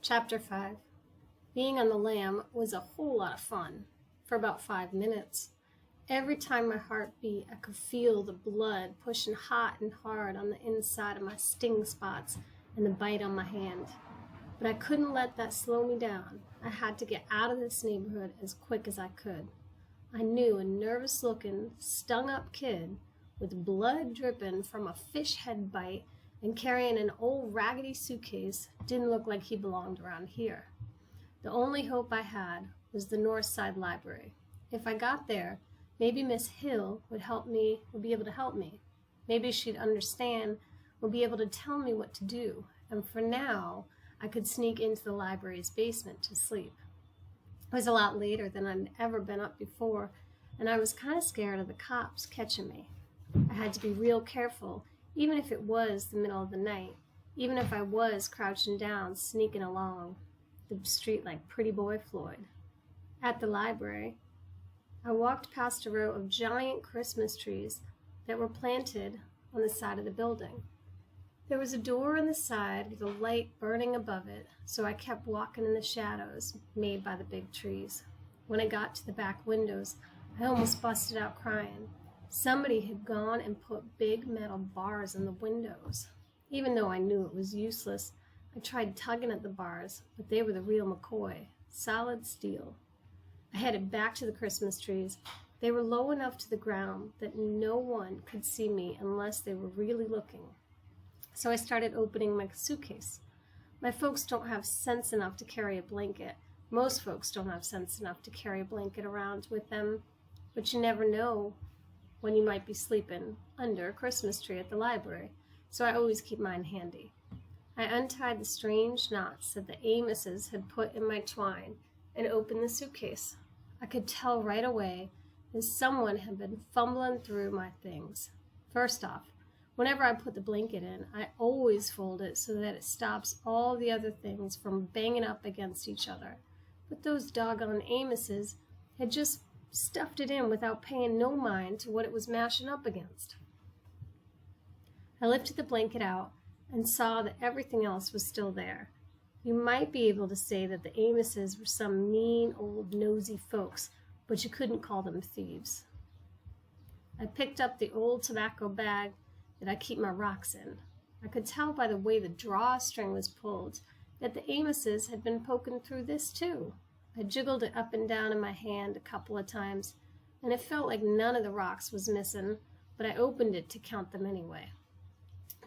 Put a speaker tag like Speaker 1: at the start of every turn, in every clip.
Speaker 1: Chapter 5. Being on the lam was a whole lot of fun for about 5 minutes. Every time my heart beat, I could feel the blood pushing hot and hard on the inside of my sting spots and the bite on my hand. But I couldn't let that slow me down. I had to get out of this neighborhood as quick as I could. I knew a nervous-looking, stung-up kid with blood dripping from a fish head bite and carrying an old raggedy suitcase didn't look like he belonged around here. The only hope I had was the North Side Library. If I got there, maybe Miss Hill would be able to help me. Maybe she'd understand, would be able to tell me what to do, and for now, I could sneak into the library's basement to sleep. It was a lot later than I'd ever been up before, and I was kind of scared of the cops catching me. I had to be real careful, even if it was the middle of the night, even if I was crouching down, sneaking along the street like Pretty Boy Floyd. At the library, I walked past a row of giant Christmas trees that were planted on the side of the building. There was a door on the side with a light burning above it, so I kept walking in the shadows made by the big trees. When I got to the back windows, I almost busted out crying. Somebody had gone and put big metal bars in the windows. Even though I knew it was useless, I tried tugging at the bars, but they were the real McCoy, solid steel. I headed back to the Christmas trees. They were low enough to the ground that no one could see me unless they were really looking. So I started opening my suitcase. My folks don't have sense enough to carry a blanket. Most folks don't have sense enough to carry a blanket around with them, but you never know when you might be sleeping under a Christmas tree at the library, so I always keep mine handy. I untied the strange knots that the Amoses had put in my twine and opened the suitcase. I could tell right away that someone had been fumbling through my things. First off, whenever I put the blanket in, I always fold it so that it stops all the other things from banging up against each other. But those doggone Amoses had just stuffed it in without paying no mind to what it was mashing up against. I lifted the blanket out and saw that everything else was still there. You might be able to say that the Amoses were some mean old nosy folks, but you couldn't call them thieves. I picked up the old tobacco bag that I keep my rocks in. I could tell by the way the drawstring was pulled that the Amoses had been poking through this too. I jiggled it up and down in my hand a couple of times, and it felt like none of the rocks was missing, but I opened it to count them anyway.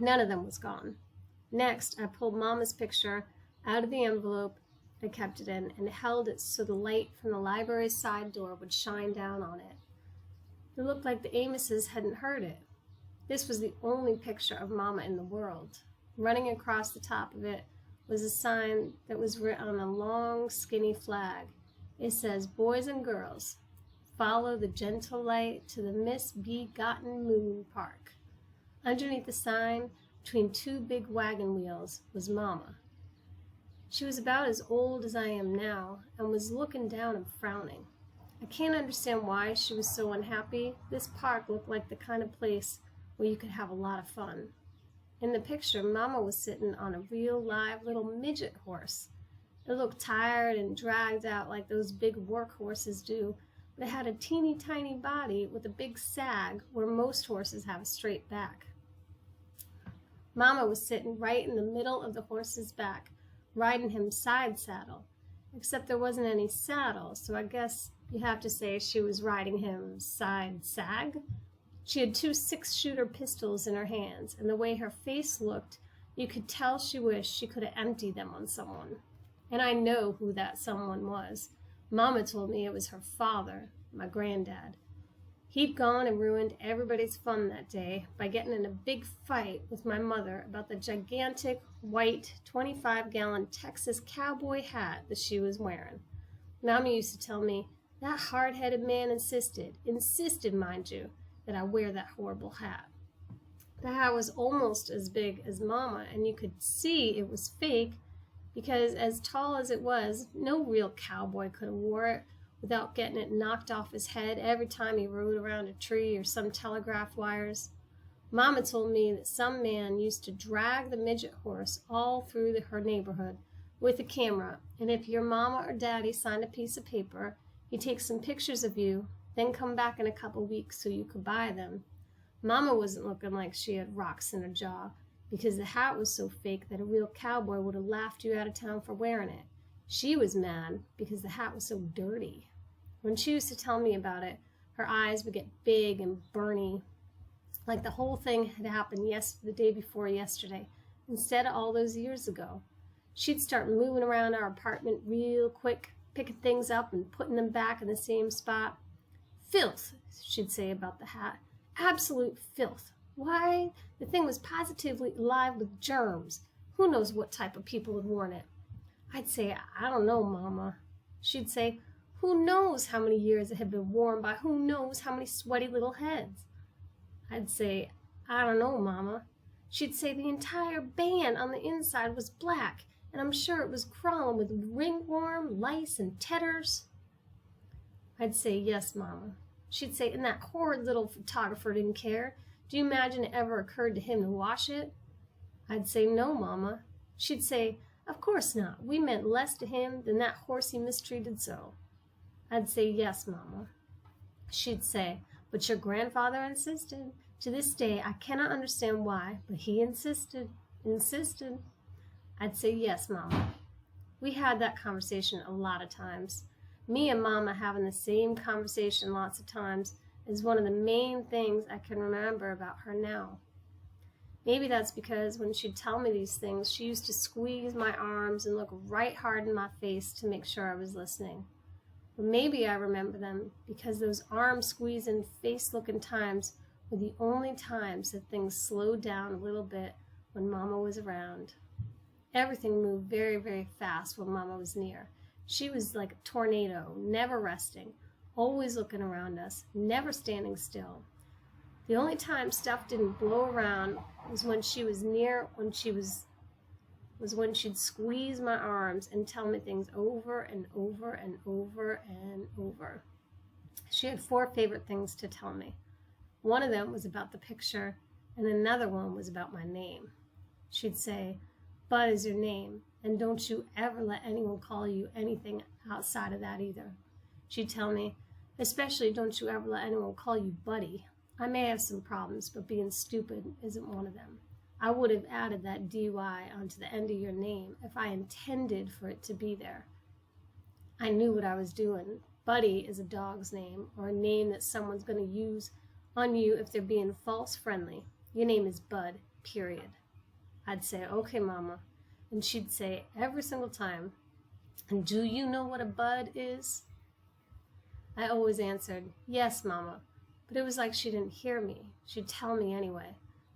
Speaker 1: None of them was gone. Next, I pulled Mama's picture out of the envelope I kept it in and held it so the light from the library's side door would shine down on it. It looked like the Amoses hadn't heard it. This was the only picture of Mama in the world. Running across the top of it was a sign that was written on a long, skinny flag. It says, "Boys and girls, follow the gentle light to the misbegotten moon park." Underneath the sign, between two big wagon wheels, was Mama. She was about as old as I am now and was looking down and frowning. I can't understand why she was so unhappy. This park looked like the kind of place where you could have a lot of fun. In the picture, Mama was sitting on a real live little midget horse. It looked tired and dragged out like those big work horses do, but it had a teeny tiny body with a big sag where most horses have a straight back. Mama was sitting right in the middle of the horse's back, riding him side saddle, except there wasn't any saddle, so I guess you have to say she was riding him side sag. She had 2 6-shooter pistols in her hands, and the way her face looked, you could tell she wished she could have emptied them on someone. And I know who that someone was. Mama told me it was her father, my granddad. He'd gone and ruined everybody's fun that day by getting in a big fight with my mother about the gigantic, white, 25-gallon Texas cowboy hat that she was wearing. Mama used to tell me, that hard-headed man insisted, mind you, that I wear that horrible hat. The hat was almost as big as Mama, and you could see it was fake because as tall as it was, no real cowboy could have wore it without getting it knocked off his head every time he rode around a tree or some telegraph wires. Mama told me that some man used to drag the midget horse all through her neighborhood with a camera, and if your mama or daddy signed a piece of paper, he'd take some pictures of you, then come back in a couple weeks so you could buy them. Mama wasn't looking like she had rocks in her jaw because the hat was so fake that a real cowboy would have laughed you out of town for wearing it. She was mad because the hat was so dirty. When she used to tell me about it, her eyes would get big and burny, like the whole thing had happened the day before yesterday, instead of all those years ago. She'd start moving around our apartment real quick, picking things up and putting them back in the same spot. Filth, she'd say about the hat. Absolute filth. Why, the thing was positively alive with germs. Who knows what type of people had worn it? I'd say, I don't know, Mama. She'd say, who knows how many years it had been worn by who knows how many sweaty little heads? I'd say, I don't know, Mama. She'd say the entire band on the inside was black, and I'm sure it was crawling with ringworm, lice, and tetters. I'd say, yes, Mama. She'd say, and that horrid little photographer didn't care. Do you imagine it ever occurred to him to wash it? I'd say, no, Mama. She'd say, of course not. We meant less to him than that horse he mistreated so. I'd say, yes, Mama. She'd say, but your grandfather insisted. To this day, I cannot understand why, but he insisted. I'd say, yes, Mama. We had that conversation a lot of times. Me and Mama having the same conversation lots of times is one of the main things I can remember about her now. Maybe that's because when she'd tell me these things, she used to squeeze my arms and look right hard in my face to make sure I was listening. Or maybe I remember them because those arm-squeezing, face-looking times were the only times that things slowed down a little bit when Mama was around. Everything moved very, very fast when Mama was near. She was like a tornado, never resting, always looking around us, never standing still. The only time stuff didn't blow around was when she was near, when she'd squeeze my arms and tell me things over and over and over and over. She had 4 favorite things to tell me. One of them was about the picture, and another one was about my name. She'd say, Bud is your name, and don't you ever let anyone call you anything outside of that either. She'd tell me, especially don't you ever let anyone call you Buddy. I may have some problems, but being stupid isn't one of them. I would have added that DY onto the end of your name if I intended for it to be there. I knew what I was doing. Buddy is a dog's name, or a name that someone's going to use on you if they're being false friendly. Your name is Bud, period. I'd say, okay, Mama. And she'd say every single time, and do you know what a bud is? I always answered, yes, Mama. But it was like she didn't hear me. She'd tell me anyway.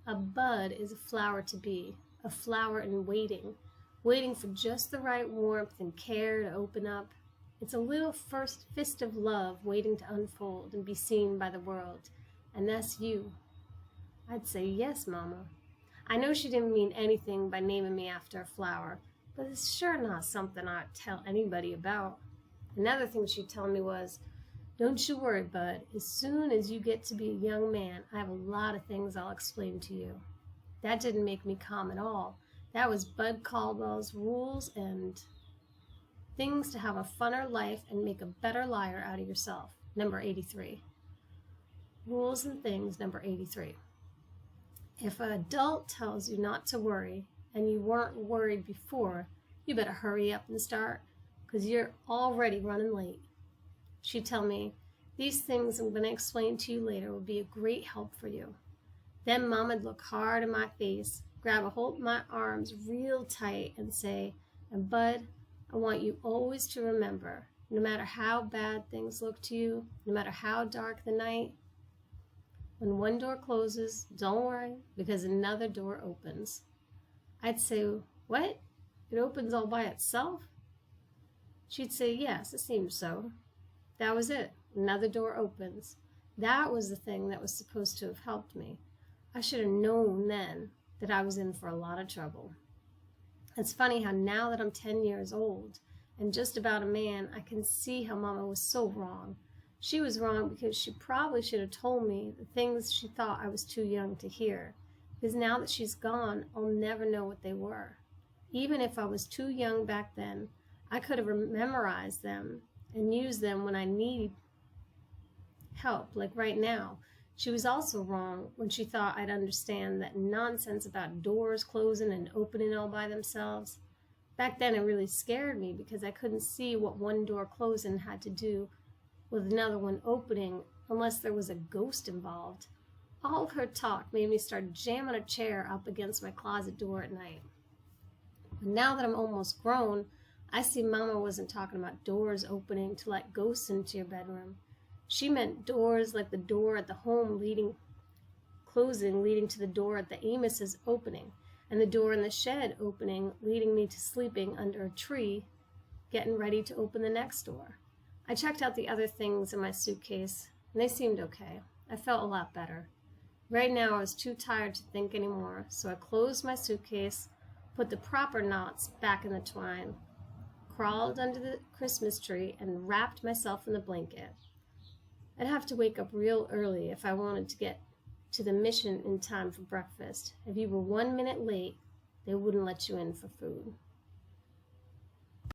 Speaker 1: A bud is a flower to be, a flower in waiting, waiting for just the right warmth and care to open up. It's a little first fist of love waiting to unfold and be seen by the world. And that's you. I'd say, yes, Mama. I know she didn't mean anything by naming me after a flower, but it's sure not something I'd tell anybody about. Another thing she'd tell me was, don't you worry, Bud. As soon as you get to be a young man, I have a lot of things I'll explain to you. That didn't make me calm at all. That was Bud Caldwell's rules and things to have a funner life and make a better liar out of yourself. Number 83. Rules and things, number 83. If an adult tells you not to worry and you weren't worried before, you better hurry up and start because you're already running late. She'd tell me, these things I'm going to explain to you later will be a great help for you. Then Moma'd look hard in my face, grab a hold of my arms real tight and say, and Bud, I want you always to remember, no matter how bad things look to you, no matter how dark the night, when one door closes, don't worry, because another door opens. I'd say, what? It opens all by itself? She'd say, yes, it seems so. That was it. Another door opens. That was the thing that was supposed to have helped me. I should have known then that I was in for a lot of trouble. It's funny how now that I'm 10 years old and just about a man, I can see how Mama was so wrong. She was wrong because she probably should have told me the things she thought I was too young to hear. Because now that she's gone, I'll never know what they were. Even if I was too young back then, I could have memorized them and used them when I need help, like right now. She was also wrong when she thought I'd understand that nonsense about doors closing and opening all by themselves. Back then it really scared me because I couldn't see what one door closing had to do with another one opening unless there was a ghost involved. All of her talk made me start jamming a chair up against my closet door at night. But now that I'm almost grown, I see Mama wasn't talking about doors opening to let ghosts into your bedroom. She meant doors like the door at the home closing leading to the door at the Amos's opening, and the door in the shed opening leading me to sleeping under a tree, getting ready to open the next door. I checked out the other things in my suitcase, and they seemed okay. I felt a lot better. Right now I was too tired to think anymore, so I closed my suitcase, put the proper knots back in the twine, crawled under the Christmas tree, and wrapped myself in the blanket. I'd have to wake up real early if I wanted to get to the mission in time for breakfast. If you were 1 minute late, they wouldn't let you in for food.